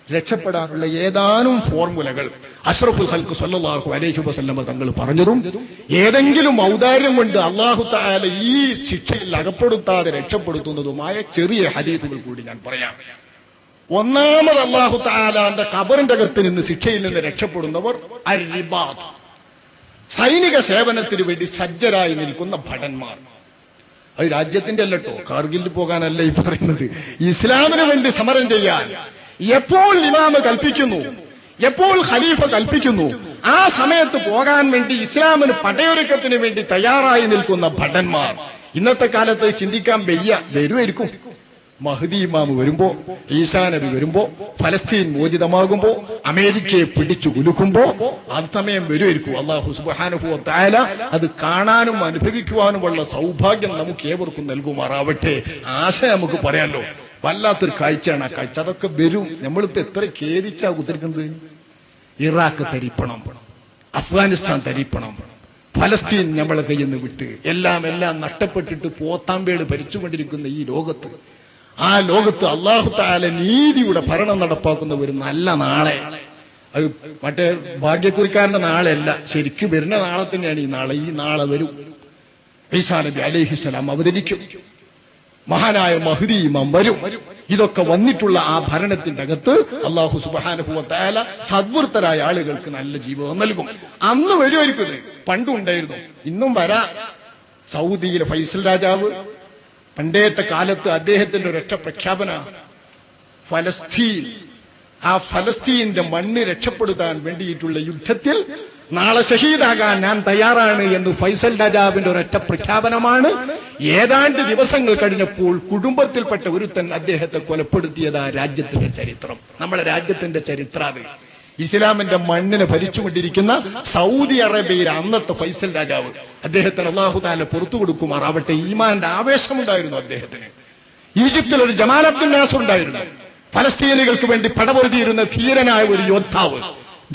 രക്ഷപ്പെടാനുള്ള ഏതാനും ഫോർമുലകൾ അഷ്റഫുൽ ഖൽഖ് സ്വല്ലല്ലാഹു അലൈഹി വസല്ലം തങ്ങൾ പറഞ്ഞതും ഏതെങ്കിലും ഔദാര്യം കൊണ്ട് അല്ലാഹു തആല ഈ ശിക്ഷയിൽ അകപ്പെടുത്താതെ രക്ഷപ്പെടുത്തുന്നതുമായ ചെറിയ ഹദീസുകൾ കൂടി ഞാൻ പറയാം. ഒന്നാമത് അല്ലാഹു തആലാന്റെ ഖബറിന്റെ അകത്ത് നിന്ന് ശിക്ഷയിൽ നിന്ന് രക്ഷപ്പെടുന്നവർ അർ-റിബാത്ത്, സൈനിക സേവനത്തിന് വേണ്ടി സജ്ജരായി നിൽക്കുന്ന ഭടന്മാർ. അത് രാജ്യത്തിന്റെ അല്ലട്ടോ, കാർഗിലിൽ പോകാനല്ല ഈ പറയുന്നത്. ഇസ്ലാമിന് വേണ്ടി സമരം ചെയ്യാൻ എപ്പോൾ ഇമാമ് കൽപ്പിക്കുന്നു, എപ്പോൾ ഖലീഫ കൽപ്പിക്കുന്നു, ആ സമയത്ത് പോകാൻ വേണ്ടി ഇസ്ലാമിന് പടയൊരുക്കത്തിന് വേണ്ടി തയ്യാറായി നിൽക്കുന്ന ഭടന്മാർ. ഇന്നത്തെ കാലത്ത് ചിന്തിക്കാൻ വരുമായിരിക്കും. മഹ്ദി ഇമാമ് വരുമ്പോ, ഈസാ നബി വരുമ്പോ, ഫലസ്തീൻ മോചിതമാകുമ്പോ, അമേരിക്കയെ പിടിച്ചു കുലുക്കുമ്പോ ആ സമയം വരുമായിരിക്കും. അല്ലാഹു സുബ്ഹാനഹു വ തആല അത് കാണാനും അനുഭവിക്കുവാനുമുള്ള സൗഭാഗ്യം നമുക്ക് ഏവർക്കും നൽകുമാറാവട്ടെ. ആശ നമുക്ക് പറയാലോ, വല്ലാത്തൊരു കാഴ്ചയാണ് ആ കാഴ്ച. അതൊക്കെ വരും. നമ്മളിപ്പോ എത്ര ഖേദിച്ചാ കുത്തിരിക്കുന്നത്. ഇറാഖ് തരിപ്പണം, അഫ്ഗാനിസ്ഥാൻ തരിപ്പണം, ഫലസ്തീൻ നമ്മളെ കയ്യിൽ നിന്ന് വിട്ട് എല്ലാം നഷ്ടപ്പെട്ടിട്ട് പോത്താമ്പേട് ഭരിച്ചുകൊണ്ടിരിക്കുന്ന ഈ ലോകത്ത്, ആ ലോകത്ത് അല്ലാഹു തആല നീതിയുടെ ഭരണം നടപ്പാക്കുന്ന ഒരു നല്ല നാളെ, അത് മറ്റേ ഭാഗ്യക്കുറിക്കാരന്റെ നാളെയല്ല, ശരിക്കും വരുന്ന നാളെ തന്നെയാണ് ഈ നാളെ. ഈ നാളെ വരും. ഈസാ നബി അലൈഹിസ്സലാം അവതരിക്കും, മഹാനായ മഹ്ദി ഇമാം വരും. ഇതൊക്കെ വന്നിട്ടുള്ള ആ ഭരണത്തിന്റെ അകത്ത് അല്ലാഹു സുബ്ഹാനഹു വ തആല സദ്വൃത്തരായ ആളുകൾക്ക് നല്ല ജീവിതം നൽകും. അന്ന് വരുമായിരിക്കും. പണ്ടുണ്ടായിരുന്നു, ഇന്നും വരാ. സൗദിയിലെ ഫൈസൽ രാജാവ് പണ്ടേത്തെ കാലത്ത് അദ്ദേഹത്തിന്റെ ഒരൊറ്റ പ്രഖ്യാപന, ഫലസ്തീൻ, ആ ഫലസ്തീന്റെ മണ്ണ് രക്ഷപ്പെടുത്താൻ വേണ്ടിയിട്ടുള്ള യുദ്ധത്തിൽ നാളെ ഷഹീദാകാൻ ഞാൻ തയ്യാറാണ് എന്ന് ഫൈസൽ രാജാവിന്റെ ഒരൊറ്റ പ്രഖ്യാപനമാണ്. ഏതാണ്ട് ദിവസങ്ങൾ കഴിഞ്ഞപ്പോൾ കുടുംബത്തിൽപ്പെട്ട ഒരുത്തൻ അദ്ദേഹത്തെ കൊലപ്പെടുത്തിയതാ രാജ്യത്തിന്റെ ചരിത്രം. നമ്മളെ രാജ്യത്തിന്റെ ചരിത്രാത്. ഇസ്ലാമിന്റെ മണ്ണിനെ ഭരിച്ചുകൊണ്ടിരിക്കുന്ന സൗദി അറേബ്യയിലെ അന്നത്തെ ഫൈസൽ രാജാവ്, അദ്ദേഹത്തിന് അല്ലാഹു തആല പുറത്തു കൊടുക്കുമാറാവട്ടെ. ഈമാന്റെ ആവേശമുണ്ടായിരുന്നു അദ്ദേഹത്തിന്. ഈജിപ്തിൽ ഒരു ജമാൽ അബ്ദുൽ നാസർ ഉണ്ടായിരുന്നു. ഫലസ്തീനികൾക്ക് വേണ്ടി പടപൊരുതിയിരുന്ന ധീരനായ ഒരു യോദ്ധാവ്,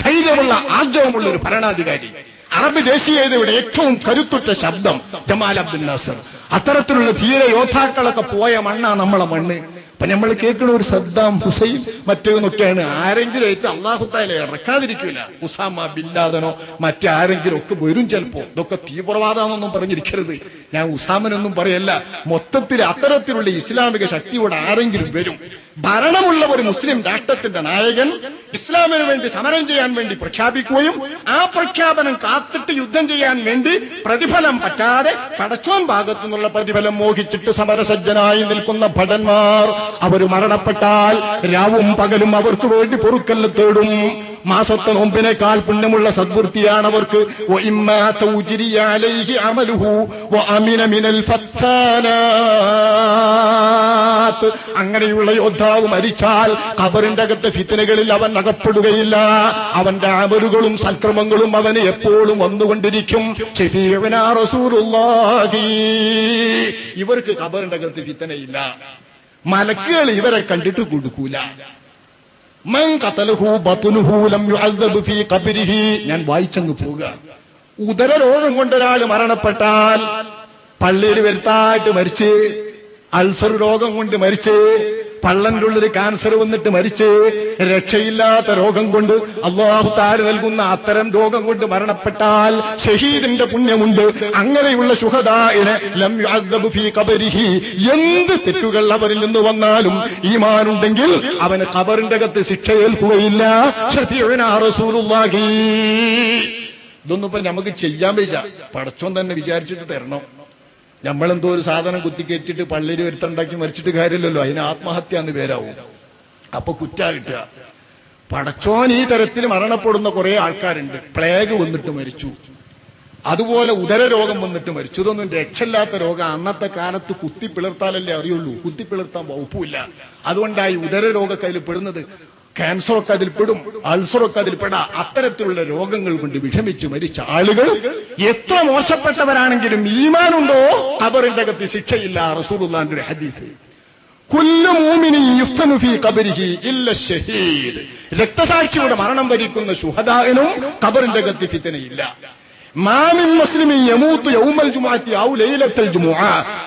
ധൈര്യമുള്ള ആർജവമുള്ള ഒരു ഭരണാധികാരി, അറബ് ദേശീയതയുടെ ഏറ്റവും കരുത്തുറ്റ ശബ്ദം ജമാൽ അബ്ദുൽ നാസർ. അത്തരത്തിലുള്ള ധീര യോദ്ധാക്കളൊക്കെ പോയ മണ്ണാ നമ്മളെ മണ്ണ്. അപ്പൊ നമ്മൾ കേൾക്കുന്ന ഒരു സദ്ദാം ഹുസൈൻ മറ്റേന്നൊക്കെയാണ്. ആരെങ്കിലും ഏറ്റവും അല്ലാഹു തആല ഇറക്കാതിരിക്കില്ല. ഉസാമ ബിൻ ലാദനോ മറ്റാരെങ്കിലും ഒക്കെ വരും ചിലപ്പോ. ഇതൊക്കെ തീവ്രവാദമെന്നൊന്നും പറഞ്ഞിരിക്കരുത്. ഞാൻ ഉസാമനൊന്നും പറയല്ല. മൊത്തത്തിൽ അത്തരത്തിലുള്ള ഇസ്ലാമിക ശക്തിയോട് ആരെങ്കിലും വരും. ഭരണമുള്ള ഒരു മുസ്ലിം രാഷ്ട്രത്തിന്റെ നായകൻ ഇസ്ലാമിന് വേണ്ടി സമരം ചെയ്യാൻ വേണ്ടി പ്രഖ്യാപിക്കുകയും ആ പ്രഖ്യാപനം കാത്തിട്ട് യുദ്ധം ചെയ്യാൻ വേണ്ടി പ്രതിഫലം പറ്റാതെ പടച്ചോൻ ഭാഗത്തു നിന്നുള്ള പ്രതിഫലം മോഹിച്ചിട്ട് സമരസജ്ജനായി നിൽക്കുന്ന ഭടന്മാർ, അവർ മരണപ്പെട്ടാൽ രാവും പകലും അവർക്ക് വേണ്ടി പൊറുക്കല്ല് തേടും. മാസത്തെ നോമ്പിനേക്കാൾ പുണ്യമുള്ള സദ്വൃത്തിയാണ് അവർക്ക്. അങ്ങനെയുള്ള യോദ്ധാവ് മരിച്ചാൽ ഖബറിന്റെ അകത്തെ ഫിത്നകളിൽ അവൻ അകപ്പെടുകയില്ല. അവന്റെ അമലുകളും സൽക്രമങ്ങളും അവന് എപ്പോഴും വന്നുകൊണ്ടിരിക്കും. ശഫീഉനാ റസൂലുള്ളാഹി. ഇവർക്ക് ഖബറിന്റെ അകത്ത് ഫിത്നയില്ല. മലക്കുകൾ ഇവരെ കണ്ടിട്ട് കൊടുക്കൂല. മൻ ഖതലഹു ബത്നുഹു ലം യുഅദ്ദബ് ഫീ ഖബ്രിഹി. ഞാൻ വായിച്ചങ്ങ് പോവുക. ഉദരരോഗം കൊണ്ടൊരാൾ മരണപ്പെട്ടാൽ, പള്ളിയിൽ വരുത്തായിട്ട് മരിച്ച്, അൾസർ രോഗം കൊണ്ട് മരിച്ച്, പള്ളന്റെ ഉള്ളിൽ ക്യാൻസർ വന്നിട്ട് മരിച്ച് രക്ഷയില്ലാത്ത രോഗം കൊണ്ട് അല്ലാഹു തആല നൽകുന്ന അത്തരം രോഗം കൊണ്ട് മരണപ്പെട്ടാൽ ഷഹീദിന്റെ പുണ്യമുണ്ട്. അങ്ങനെയുള്ള ശുഹദാഇനെ ലം യുഅദ്ദബു ഫീ ഖബരിഹി, എന്ത് തെറ്റുകൾ അവരിൽ നിന്ന് വന്നാലും ഈമാനുണ്ടെങ്കിൽ അവന് ഖബറിന്റെ അകത്ത് ശിക്ഷയേൽക്കുകയില്ല. ഷഫീഉനാ റസൂലുള്ളാഹി. ഇതൊന്നും ഇപ്പൊ നമുക്ക് ചെയ്യാൻ വയ്യ, പടച്ചോൻ തന്നെ വിചാരിച്ചിട്ട് തരണം. നമ്മളെന്തോ ഒരു സാധനം കുത്തിക്കയറ്റിട്ട് പള്ളിയിൽ വരുത്തുണ്ടാക്കി മരിച്ചിട്ട് കാര്യമില്ലല്ലോ, അതിന് ആത്മഹത്യ എന്ന് പേരാവും. അപ്പൊ കുറ്റ കിട്ടുക. പടച്ചോൻ ഈ തരത്തിൽ മരണപ്പെടുന്ന കുറെ ആൾക്കാരുണ്ട്. പ്ലേഗ് വന്നിട്ട് മരിച്ചു, അതുപോലെ ഉദരരോഗം വന്നിട്ട് മരിച്ചു. ഇതൊന്നും രക്ഷയില്ലാത്ത രോഗം. അന്നത്തെ കാലത്ത് കുത്തിപ്പിളർത്താലല്ലേ അറിയുള്ളൂ, കുത്തിപ്പിളർത്താൻ വകുപ്പില്ല. അതുകൊണ്ടായി ഉദരരോഗമൊക്കെ അതിൽ പെടുന്നത്. ക്യാൻസറൊക്കെ അതിൽ പെടും, അൾസറൊക്കെ അതിൽ പെടാം. അത്തരത്തിലുള്ള രോഗങ്ങൾ കൊണ്ട് വിഷമിച്ച് മരിച്ച ആളുകൾ എത്ര മോശപ്പെട്ടവരാണെങ്കിലും ഈമാനുണ്ടോ ഖബറിന്റെ അകത്ത് ശിക്ഷയില്ല. റസൂലുള്ളാഹിന്റെ ഒരു ഹദീസ്, കുല്ലു മുഅ്മിനിൻ യുഫ്തനു ഫീ ഖബരിഹി ഇല്ല ഷഹീദ്. രക്തസാക്ഷിയുടെ മരണം വരിക്കുന്ന ശുഹദാഇനും ഖബറിന്റെ അകത്ത് ഫിത്നയില്ല. മാ മിൻ മുസ്ലിമിൻ യമൂതു യൗമൽ ജുമുഅത്തി ഔ ലൈലത്തൽ ജുമുഅ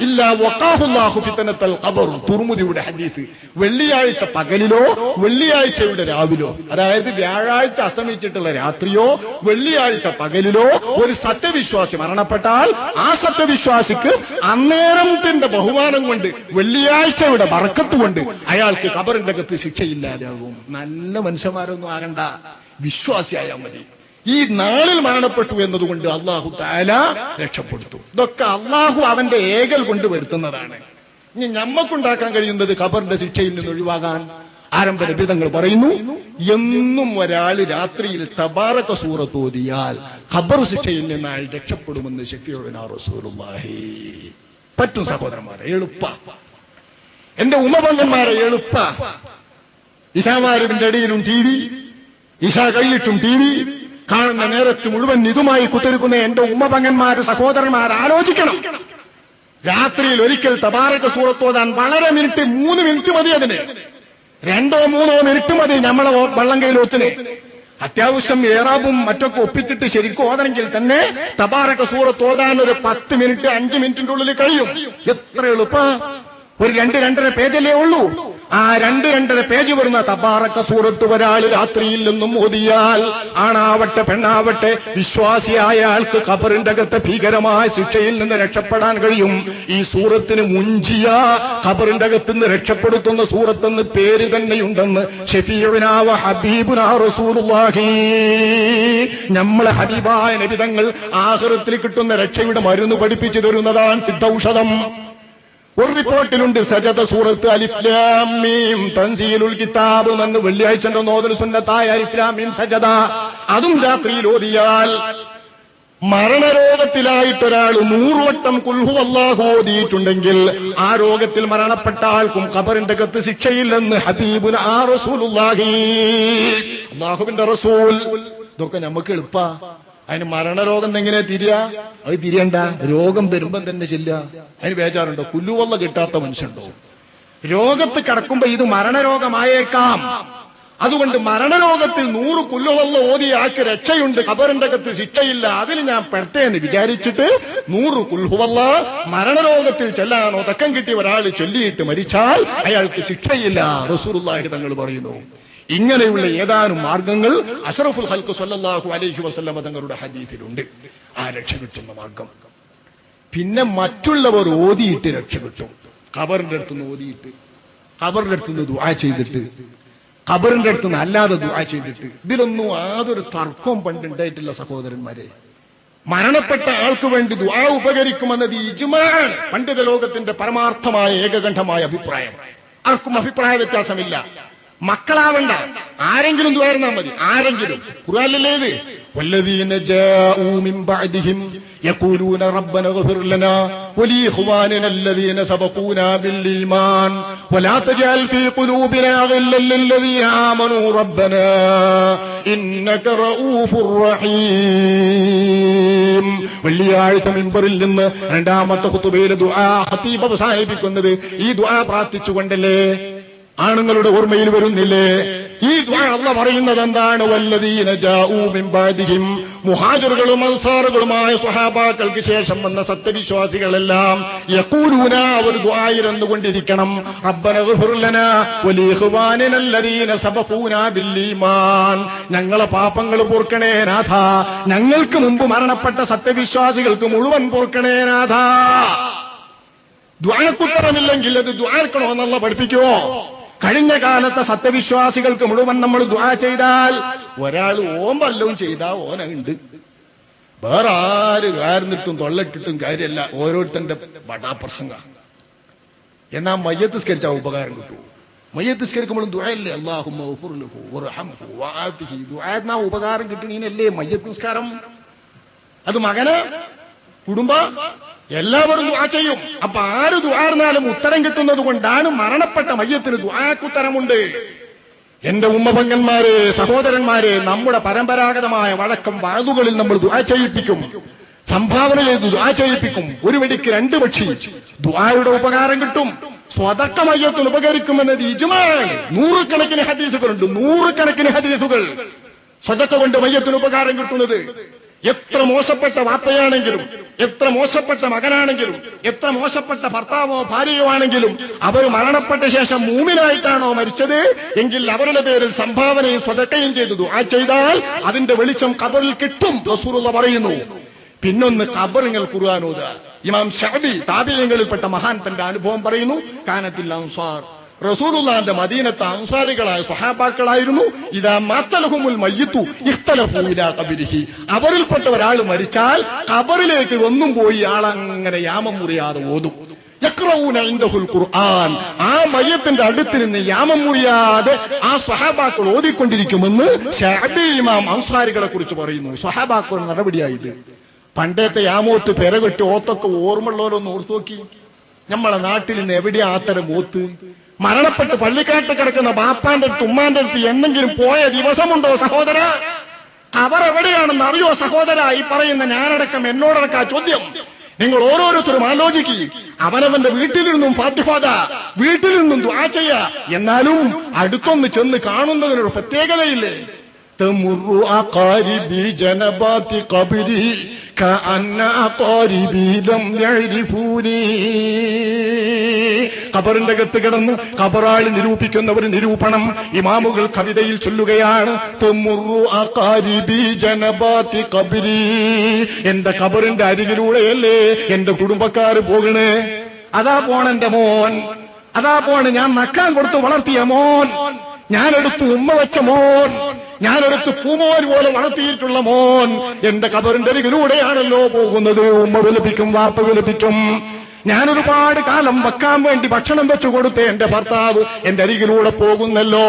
ഇല്ലാ വഖാഹു അല്ലാഹു ഫിത്നത്തൽ ഖബർ. തുർമുദിയുടെ ഹദീസ്. വെള്ളിയാഴ്ച പകലിലോ വെള്ളിയാഴ്ചയുടെ രാവിലോ, അതായത് വ്യാഴാഴ്ച അസ്തമിച്ചിട്ടുള്ള രാത്രിയോ വെള്ളിയാഴ്ച പകലിലോ ഒരു സത്യവിശ്വാസി മരണപ്പെട്ടാൽ ആ സത്യവിശ്വാസിക്ക് അന്നേരത്തിന്റെ ബഹുമാനം കൊണ്ട്, വെള്ളിയാഴ്ചയുടെ ബർക്കത്ത് കൊണ്ട് അയാൾക്ക് ഖബറിന്റെ അകത്ത് ശിക്ഷയില്ലാതാകും. നല്ല മനുഷ്യന്മാരൊന്നും ആകണ്ട, വിശ്വാസിയായാൽ മതി. ഈ നാളിൽ മരണപ്പെട്ടു എന്നതുകൊണ്ട് അല്ലാഹു തആല രക്ഷപ്പെടുത്തും. ഇതൊക്കെ അല്ലാഹു അവന്റെ ഏകൽ കൊണ്ട് വരുത്തുന്നതാണ്. ഇനി ഞമ്മക്കുണ്ടാക്കാൻ കഴിയുന്നത് ഖബറിന്റെ ശിക്ഷയിൽ നിന്ന് ഒഴിവാകാൻ ആരംഭ നബിതങ്ങൾ പറയുന്നു, എന്നും ഒരാൾ രാത്രിയിൽ തബാറക സൂറത്ത് ഓതിയാൽ ഖബർ ശിക്ഷയിൽ നിന്ന് അയാൾ രക്ഷപ്പെടുമെന്ന് ശഫീഉനാ റസൂലുള്ളാഹി. പറ്റും സഹോദരന്മാരെ, എളുപ്പ. എന്റെ ഉമ്മപങ്കന്മാരെ എളുപ്പ. ഇശാമാരിന്റെ ഇടയിലും ടി വി, ഇശാ കഴിഞ്ഞിട്ടും ടി വി കാണുന്ന നേരത്ത് മുഴുവൻ ഇതുമായി കുത്തിരിക്കുന്ന എന്റെ ഉമ്മപങ്കന്മാര് സഹോദരന്മാർ ആലോചിക്കണം. രാത്രിയിൽ ഒരിക്കൽ തബാറക സൂറത്ത് ഓതാൻ വളരെ മിനിറ്റ്, 3 മിനിറ്റ് മതി. അതിന് 2-3 മിനിറ്റ് മതി നമ്മളെ വള്ളം കയ്യിലൊത്തിന്. അത്യാവശ്യം ഏറാബും മറ്റൊക്കെ ഒപ്പിച്ചിട്ട് ശരിക്കും ഓതണമെങ്കിൽ തന്നെ തബാറക സൂറത്ത് ഓതാൻ ഒരു 10 മിനിറ്റ് 5 മിനിറ്റിന്റെ ഉള്ളിൽ കഴിയും. എത്ര എളുപ്പ! ഒരു 2-2.5 പേജല്ലേ ഉള്ളൂ. ആ 2-2.5 പേജ് വരുന്ന തബാറക സൂറത്ത് ഒരാൾ രാത്രിയിൽ നിന്നും ഓതിയാൽ, ആണാവട്ടെ പെണ്ണാവട്ടെ, വിശ്വാസിയായ ആൾക്ക് ഖബറിന്റെ അകത്തെ ഭീകരമായ ശിക്ഷയിൽ നിന്ന് രക്ഷപ്പെടാൻ കഴിയും. ഈ സൂറത്തിന് മുഞ്ചിയ ഖബറിന്റെ അകത്ത് നിന്ന് രക്ഷപ്പെടുത്തുന്ന സൂറത്തെന്ന് പേര് തന്നെയുണ്ടെന്ന് ശഫീഉനാ വ ഹബീബുനാ റസൂലുള്ളാഹി. നമ്മളെ ഹബീബായ നബി തങ്ങൾ ആഖിറത്തിൽ കിട്ടുന്ന രക്ഷയുടെ മരുന്ന് പഠിപ്പിച്ചു തരുന്നതാണ് സിദ്ധൌഷധം. ഒരു റിപ്പോർട്ടിലുണ്ട് സജദ സൂറത്ത് അലിഫ് ലാം മീം തൻസീലുൽ കിതാബ് എന്ന് വെള്ളിയാഴ്ചന്റെ നോദൽ സുന്നത്തായ അലിഫ് ലാം മീം സജദ, അതും രാത്രിയിൽ ഓതിയാൽ മരണരോഗത്തിലായിട്ടൊരാൾ 100 വട്ടം ഖുൽ ഹുവല്ലാഹു ഓതിയിട്ടുണ്ടെങ്കിൽ ആ രോഗത്തിൽ മരണപ്പെട്ട ആൾക്കും ഖബറിന്റെ അകത്ത് ശിക്ഷയില്ലെന്ന് ഹബീബുനാ റസൂലുള്ളാഹി. അല്ലാഹുവിന്റെ റസൂൽ. ഇതൊക്കെ നമുക്ക് എളുപ്പ. അതിന് മരണരോഗം എങ്ങനെ തിരിയാ? അത് തിരിയണ്ട, രോഗം വരുമ്പം തന്നെ ചെല്ലുക. അതിന് ബേജാറുണ്ടോ? കുല്ലുവള്ള കിട്ടാത്ത മനുഷ്യണ്ടോ? രോഗത്ത് കിടക്കുമ്പോ ഇത് മരണരോഗമായേക്കാം. അതുകൊണ്ട് മരണരോഗത്തിൽ 100 കുല്ലുവള്ള ഓതിയാക്കി രക്ഷയുണ്ട്, ഖബറിന്റെ അകത്ത് ശിക്ഷയില്ല, അതിൽ ഞാൻ പെട്ടേന്ന് വിചാരിച്ചിട്ട് 100 കുൽഹുവല്ല മരണരോഗത്തിൽ ചെല്ലാനോ തക്കം കിട്ടിയ ഒരാൾ ചൊല്ലിയിട്ട് മരിച്ചാൽ അയാൾക്ക് ശിക്ഷയില്ല റസൂലുള്ളാഹി തങ്ങൾ പറയുന്നു. ഇങ്ങനെയുള്ള ഏതാനും മാർഗങ്ങൾ അഷ്റഫുൽ ഖൽഖ് സ്വല്ലല്ലാഹു അലൈഹി വസല്ലം തങ്ങളുടെ ഹദീസിലുണ്ട്. ആ രക്ഷ കിട്ടുന്ന മാർഗം. പിന്നെ മറ്റുള്ളവർ ഓതിയിട്ട് രക്ഷ കിട്ടും. ഖബറിന്റെ അടുത്തുനിന്ന് ഓതിയിട്ട്, ഖബറിന്റെ അടുത്തുനിന്ന് ദുആ ചെയ്തിട്ട്, ഖബറിന്റെ അടുത്തുനിന്ന് അല്ലാതെ ദുആ ചെയ്തിട്ട്, ഇതിലൊന്നും യാതൊരു തർക്കവും പണ്ടുണ്ടായിട്ടില്ല സഹോദരന്മാരെ. മരണപ്പെട്ട ആൾക്ക് വേണ്ടി ദുആ ഉപകരിക്കുമെന്നത് ഇജ്മാഅാണ്. പണ്ഡിത ലോകത്തിന്റെ പരമാർത്ഥമായ ഏകകണ്ഠമായ അഭിപ്രായം. ആർക്കും അഭിപ്രായ വ്യത്യാസമില്ല. മക്കളാവണ്ട, ആരെങ്കിലും ദുആ മതി. ആരെങ്കിലും. ഖുർആനിലല്ലേ ഇത്? വല്ലദീന ജാഊ മിൻ ബഅദിഹിം യഖൂലൂന റബ്ബന ഇഗ്ഫിർ ലനാ വലിഇഖ്വാനിന അല്ലദീന സബഖൂനാ ബിൽ ഈമാൻ വലാ തജഅൽ ഫീ ഖുലൂബിനാ ഗില്ലൻ ലില്ലദീന ആമനൂ റബ്ബനാ ഇന്നക റഊഫുർ റഹീം. വെള്ളിയാഴ്ച മിമ്പറിൽ നിന്ന് രണ്ടാമത്തെ ഖുതുബയിൽ ദുആ ഖതീബ് അവസാനിപ്പിക്കുന്നത് ഈ ദുആ പ്രാർത്ഥിച്ചുകൊണ്ടല്ലേ? ആണുങ്ങളുടെ ഓർമ്മയിൽ വരുന്നില്ലേ? ഈ ദുആ അല്ലാഹു പറയുന്നത് എന്താണ്? വല്ലദീന ജാഊ മിൻ ബഅദിഹിം, മുഹാജിറുകളും അൻസാറുകളുമായ സ്വഹാബാക്കൾക്ക് ശേഷം വന്ന സത്യവിശ്വാസികളെല്ലാം യഖൂലൂന, അവർ ദുആയിരന്നുകൊണ്ടിരിക്കണം, റബ്ബന ഗ്ഫിർ ലനാ വലിഇഖ്വാനിന അല്ലദീന സബഖൂനാ ബിൽ ഈമാൻ, ഞങ്ങളെ പാപങ്ങൾ പൊറുക്കണേ നാഥ, ഞങ്ങൾക്ക് മുമ്പ് മരണപ്പെട്ട സത്യവിശ്വാസികൾക്ക് മുഴുവൻ പൊറുക്കണേ നാഥ. ദുആക്കുത്തരമില്ലെങ്കിൽ അത് ദുആക്കണോ എന്നുള്ള പഠിപ്പിക്കുവോ? കഴിഞ്ഞ കാലത്തെ സത്യവിശ്വാസികൾക്ക് മുഴുവൻ നമ്മൾ ദുആ ചെയ്താൽ ഒരാൾ ഓൻ വല്ലവും ചെയ്താ ഓനുണ്ട്, വേറെ ആര് കാർന്നിട്ടും തൊള്ളട്ടിട്ടും കാര്യമല്ല, ഓരോരുത്തന്റെ ബടാപ്രസംഗ. എന്നാ മയ്യത്ത് സ്കരിച്ചാൽ ഉപകാരം കിട്ടുമോ? മയ്യത്ത് സ്കരിക്കുമ്പോഴും ദുആയല്ലേ, അല്ലാഹുമ്മ ഗ്ഫിർ ലഹു വർഹംഹു വആഫിഹി, ദുആ എന്നാ ഉപകാരം കിട്ടണീനല്ലേ മയ്യത്ത് നിസ്കാരം. അത് മകന്, കുടുംബ, എല്ലാവരും ദുആ ചെയ്യും. അപ്പൊ ആര് ദുആർന്നാലും ഉത്തരം കിട്ടുന്നത് കൊണ്ടാണ് മരണപ്പെട്ട മയ്യത്തിന് ദുആക്കുത്തരമുണ്ട്. എന്റെ ഉമ്മപങ്കന്മാരെ, സഹോദരന്മാരെ, നമ്മുടെ പരമ്പരാഗതമായ വഴക്കം വാതുകളിൽ നമ്മൾ ദുആ ചെയ്യിപ്പിക്കും, സംഭാവന ചെയ്ത് ദുആ ചെയ്യിപ്പിക്കും. ഒരു വെടിക്ക് രണ്ട് പക്ഷി, ദുആയുടെ ഉപകാരം കിട്ടും, സ്വതക്ക മയ്യത്തിന് ഉപകരിക്കുമെന്നത് ഇജ്മാഅ്. നൂറുകണക്കിന് ഹദീസുകളുണ്ട്, നൂറുകണക്കിന് ഹദീസുകൾ സ്വതക്ക കൊണ്ട് മയ്യത്തിന് ഉപകാരം കിട്ടുന്നത്. എത്ര മോശപ്പെട്ട വാപ്പയാണെങ്കിലും, എത്ര മോശപ്പെട്ട മകനാണെങ്കിലും, എത്ര മോശപ്പെട്ട ഭർത്താവോ ഭാര്യയോ ആണെങ്കിലും അവർ മരണപ്പെട്ട ശേഷം മൂമിനായിട്ടാണോ മരിച്ചത് എങ്കിൽ അവരുടെ പേരിൽ സംഭാവനയും സ്വതക്കയും ചെയ്തു ദുആ ചെയ്താൽ അതിന്റെ വെളിച്ചം ഖബറിൽ കിട്ടും റസൂലുള്ളാഹി പറയുന്നു. പിന്നൊന്ന് ഖബറിൽ ഖുർആൻ ഓതുക. ഇമാം ശഅബി താബിഈങ്ങളിൽപ്പെട്ട മഹാൻ തന്റെ അനുഭവം പറയുന്നു. കാനത്തിൽ അൻസാർ, റസൂലുള്ളാഹിന്റെ മദീനത്തെ അൻസാരികളായ സ്വഹാബാക്കളായിരുന്നു. ഇദാ മാത്തലഹുമുൽ മയ്യിത്തു ഇഖ്തലഫു ഇലാ ഖബരിഹി, അവരിൽപ്പെട്ട ഒരാൾ മരിച്ചാൽ ഖബറിലേക്ക് ഒന്നും പോയി ആളങ്ങനെ യാമം മുറിയാതെ ഓതും. യഖ്റഊന ഇൻദഹുൽ ഖുർആൻ, ആ മയ്യത്തിന്റെ അടുത്ത് നിന്ന് യാമം മുറിയാതെ ആ സ്വഹാബാക്കൾ ഓതിക്കൊണ്ടിരിക്കുമെന്ന് ശഅബി ഇമാം അൻസാരികളെ കുറിച്ച് പറയുന്നു. സ്വഹാബാക്കളുടെ നടപടിയായിട്ട് പണ്ടത്തെ യാമോത്ത് പെരകെട്ടി ഓത്തൊക്കെ ഓർമ്മയുള്ളവരൊന്ന് ഓർത്തു നോക്കി. നമ്മളെ നാട്ടിൽ നിന്ന് എവിടെയാ അത്തരം ഓത്ത്? മരണപ്പെട്ട് പള്ളിക്കാട്ട് കിടക്കുന്ന ബാപ്പാന്റെ അടുത്ത് ഉമ്മാന്റെ അടുത്ത് എന്തെങ്കിലും പോയ ദിവസമുണ്ടോ സഹോദര? അവർ എവിടെയാണെന്ന് അറിയോ സഹോദര? ഈ പറയുന്ന ഞാനടക്കം എന്നോടടക്കം ചോദ്യം നിങ്ങൾ ഓരോരുത്തരും ആലോചിക്കുക. അവനവന്റെ വീട്ടിലിരുന്നും ഫാത്തിഹോദ, വീട്ടിൽ നിന്നും ദുആ ചെയ്യ, എന്നാലും അടുത്തൊന്ന് ചെന്ന് കാണുന്നതിനൊരു പ്രത്യേകതയില്ലേ? തമുറു അഖാരിബി ജനബാതി ഖബരി കഅന്ന അഖാരിബി ലം യഅരിഫൂനി. ഖബറിന്റെ അകത്ത് കിടന്ന് ഖബറാളി നിരൂപിക്കുന്നവർ നിരൂപണം ഇമാമുകൾ കവിതയിൽ ചൊല്ലുകയാണ്. തമുറു അഖാരിബി ജനബാതി ഖബരി, എന്റെ ഖബറിന്റെ അരികിലൂടെയല്ലേ എന്റെ കുടുംബക്കാർ പോകണേ. അതാ പോണെന്റെ മോൻ, അതാ പോണ് ഞാൻ നക്കാൻ കൊടുത്ത് വളർത്തിയ മോൻ, ഞാനെടുത്ത് ഉമ്മ വെച്ച മോൻ, ഞാനെടുത്ത് പൂമോൻ പോലെ വളർത്തിയിട്ടുള്ള മോൻ എന്റെ ഖബറിന്റെ അരികിലൂടെയാണല്ലോ പോകുന്നത്. ഉമ്മ വിലപിക്കും, വാപ്പ വിലപിക്കും. ഞാനൊരുപാട് കാലം വെക്കാൻ വേണ്ടി ഭക്ഷണം വെച്ചു കൊടുത്ത എന്റെ ഭർത്താവ് എന്റെ അരികിലൂടെ പോകുന്നല്ലോ.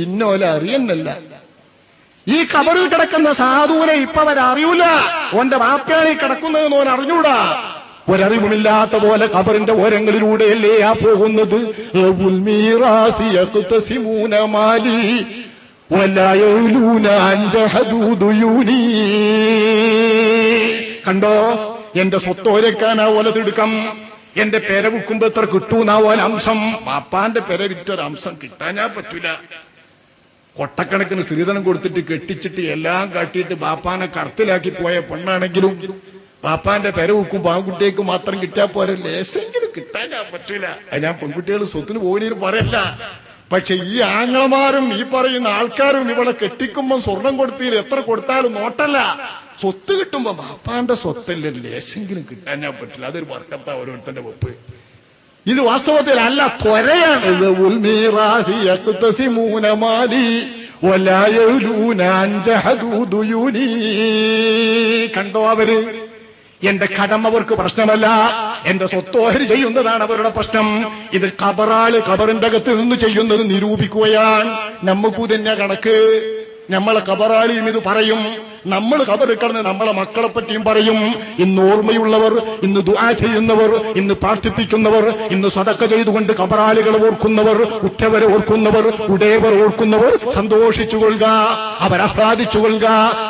ഇന്നോല അറിയുന്നല്ല. ഈ ഖബറിൽ കിടക്കുന്ന സാധുവിനെ ഇപ്പൊ അവരറിയൂല. ഓന്റെ വാപ്പയാണ് ഈ കിടക്കുന്നതെന്ന് ഓൻ അറിഞ്ഞൂടാ. ഒരറിവുമില്ലാത്ത പോലെ ഖബറിന്റെ ഓരങ്ങളിലൂടെയല്ലേ ആ പോകുന്നത്. കണ്ടോ, എന്റെ സ്വത്തോരക്കാനാ ഓലതെടുക്കാം, എന്റെ പെര വിൽക്കുമ്പോ എത്ര കിട്ടൂന്നാ ഓല അംശം. പാപ്പാന്റെ പെര വിറ്റൊരംശം കിട്ടാനാ പറ്റൂല. കൊട്ടക്കണക്കിന് സ്ത്രീധനം കൊടുത്തിട്ട് കെട്ടിച്ചിട്ട് എല്ലാം കാട്ടിയിട്ട് ബാപ്പാനെ കടത്തിലാക്കി പോയ പെണ്ണാണെങ്കിലും പാപ്പാന്റെ പെര വെക്കും പാൺകുട്ടിയേക്ക് മാത്രം കിട്ടിയാൽ പോരെ, ലേശെങ്കിലും കിട്ടാൻ പറ്റൂല. ഞാൻ പെൺകുട്ടികൾ സ്വത്തിന് പോകണീന്ന് പറയല്ല. പക്ഷെ ഈ ആങ്ങളമാരും ഈ പറയുന്ന ആൾക്കാരും ഇവളെ കെട്ടിക്കുമ്പം സ്വർണം കൊടുത്തതിൽ എത്ര കൊടുത്താലും നോട്ടല്ല. സ്വത്ത് കിട്ടുമ്പോ ബാപ്പാന്റെ സ്വത്തല്ലേ, ലേശെങ്കിലും കിട്ടാൻ പറ്റില്ല. അതൊരു വർക്കത്താ ഓരോരുത്തന്റെ വെപ്പ്. ഇത് വാസ്തവത്തിൽ അല്ല, ത്വരയാണ്. കണ്ടോ, അവര് എന്റെ കടം അവർക്ക് പ്രശ്നമല്ല, എന്റെ സ്വത്തോഹരി ചെയ്യുന്നതാണ് അവരുടെ പ്രശ്നം. ഇത് ഖബറാള് ഖബറിന്റെ അകത്ത് നിന്ന് ചെയ്യുന്നത് നിരൂപിക്കുകയാണ്. നമുക്ക് തന്നെ കണക്ക്, നമ്മളെ ഖബറാളിയും ഇത് പറയും. നമ്മൾ ഖബറിൽ കിടന്ന് നമ്മളെ മക്കളെ പറ്റിയും പറയും. ഇന്ന് ഓർമ്മയുള്ളവർ, ഇന്ന് ദുആ ചെയ്യുന്നവർ, ഇന്ന് പ്രാർത്ഥിപ്പിക്കുന്നവർ, ഇന്ന് സദഖ ചെയ്തുകൊണ്ട് ഖബറാളികളെ ഓർക്കുന്നവർ, ഉറ്റവരെ ഓർക്കുന്നവർ, ഉടയവർ ഓർക്കുന്നവർ സന്തോഷിച്ചുകൊള്ളുക, അവരാഹ്ലാദിച്ചുകൊള്ളുക.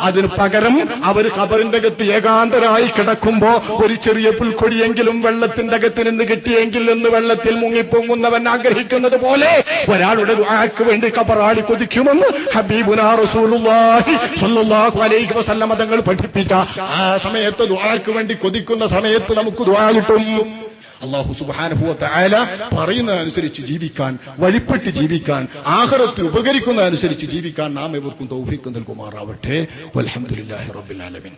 അതിന് പകരം അവർ ഖബറിന്റെ അകത്ത് ഏകാന്തരായി കിടക്കുമ്പോ ഒരു ചെറിയ പുൽക്കൊടിയെങ്കിലും വെള്ളത്തിന്റെ അകത്ത് നിന്ന് കിട്ടിയെങ്കിൽ എന്ന് വെള്ളത്തിൽ മുങ്ങിപ്പൊങ്ങുന്നവൻ ആഗ്രഹിക്കുന്നത് പോലെ ഒരാളുടെ ദുആക്ക് വേണ്ടി ഖബറാളി കൊതിക്കുമെന്ന് ഹബീബുനാ റസൂലുള്ളാഹി സ്വല്ലല്ലാഹു അലൈഹി വസല്ലം തങ്ങൾ പഠിപ്പിച്ച ആ സമയത്ത് ദുആക്ക് വേണ്ടി കൊതിക്കുന്ന സമയത്ത് നമുക്ക് ദുആ കിട്ടും. അല്ലാഹു സുബ്ഹാനഹു വ തആല പറയുന്നതനുസരിച്ച് ജീവിക്കാൻ, വഴിപ്പെട്ട് ജീവിക്കാൻ, ആഖിറത്തിൽ ഉപകരിക്കുന്ന അനുസരിച്ച് ജീവിക്കാൻ നാം എവർക്കും തൗഫീഖ് നൽകുമാറാവട്ടെ. വൽഹംദുലില്ലാഹി റബ്ബിൽ ആലമീൻ.